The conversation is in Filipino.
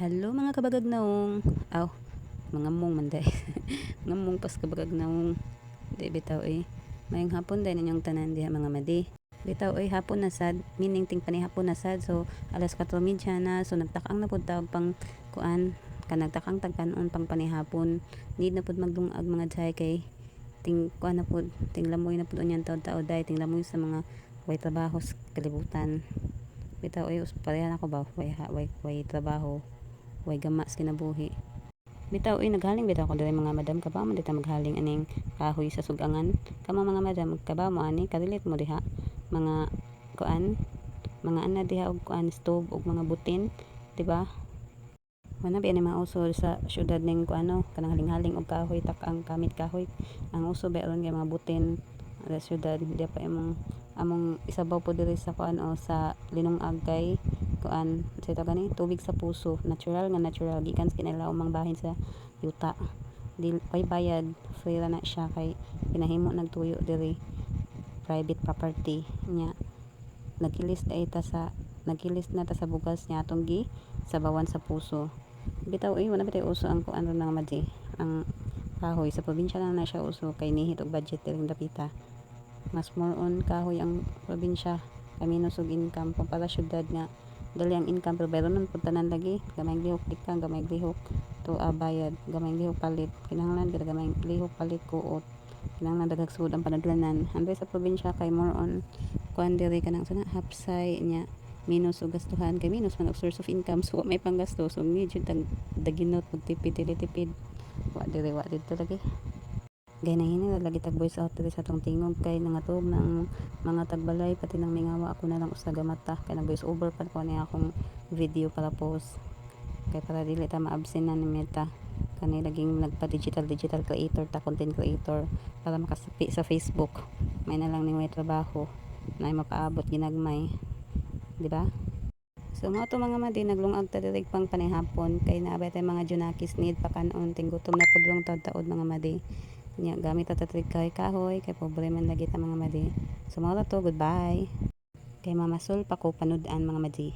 Hello mga kabagagnaong. Aw, mga mong manday. Mga mong pas kabagagnaong. Di bitaw mayong hapon din ninyong tanan diha mga madi. Bitaw hapon na sad, meaning ting panihapon na sad. So alas 4:30 na, so nagtakang na pud tawag pang kuan, nagtakang tagkanon pang panihapon. Need na pud magdungag mga jay kay ting kuan na pud, ting lamoy na pud unyan taud-taud day, ting lamoy sa mga way trabaho sa kalibutan. Bitaw pareha ako ba, way trabaho, way gamas kinabuhi. Bitaw naghaling bitaw ko diri mga madam, kabaw man dita maghaling aning kahoy sa sugangan. Kamo mga madam, kabaw mo ani kadilit mo diha mga kuan, mga ana diha og kuan stove og mga butin, di ba? Wala ba ni mauso sa syudad ning kuano kanang haling-haling og kahoy tak ang kamit kahoy. Ang uso ba ron mga butin sa syudad, di pa among isabaw po diri sa kuan o sa linungag kay kuan sa ito gani tubig sa puso, natural nga natural gikan sa kinilaw mang bahin sa yuta. Di pay bayad, free ra na siya kay pinahimo nagtuyo diri, private property nya. Nagkilis na ta sa bugas niya atong gi sabawan sa puso. Bitaw wala bitay uso ang kuan ron nga madi, ang kahoy sa probinsya lang na siya uso kay nihit og budget diring dapita. Mas more on kahoy ang probinsya kay minus og income kumpara syudad nga dali ang income pero bayron pud tanan lagi, gamay lihok dikang, gamay lihok to bayad, gamay lihok palit, kinahanglan gid gamay lihok palit kuot, kinahanglan daghag sud ang panadlanan. Andre sa probinsya kay more on kuan diri kanang sana hapsay nya, minus og gastuhan kay minus man og source of income, so may panggasto, so medyo daginot pud tipid tipid wa dito lagi. Gay na hini lagi tag voice out diri sa atong tingog kay nangatog na ang mga tagbalay pati nang mingawa ako na lang usa gamata kay nag voice over pa ko ni akong video para post kay para dili ta ma-absent na ni Meta kani laging nagpa digital creator ta, content creator para makasapi sa Facebook. May na lang ni may trabaho na mapaabot ginagmay, di ba? So mga to mga madi, naglungag ta diri pang panihapon kay naabay tay mga junakis need pa kanon ting gutom na pud rong taud-taud mga madi. Nya gamit ta trig kahoy kay pobre man lagi ta mga madi. So mga to, goodbye. Kay mamasol pa ko panud-an mga madi.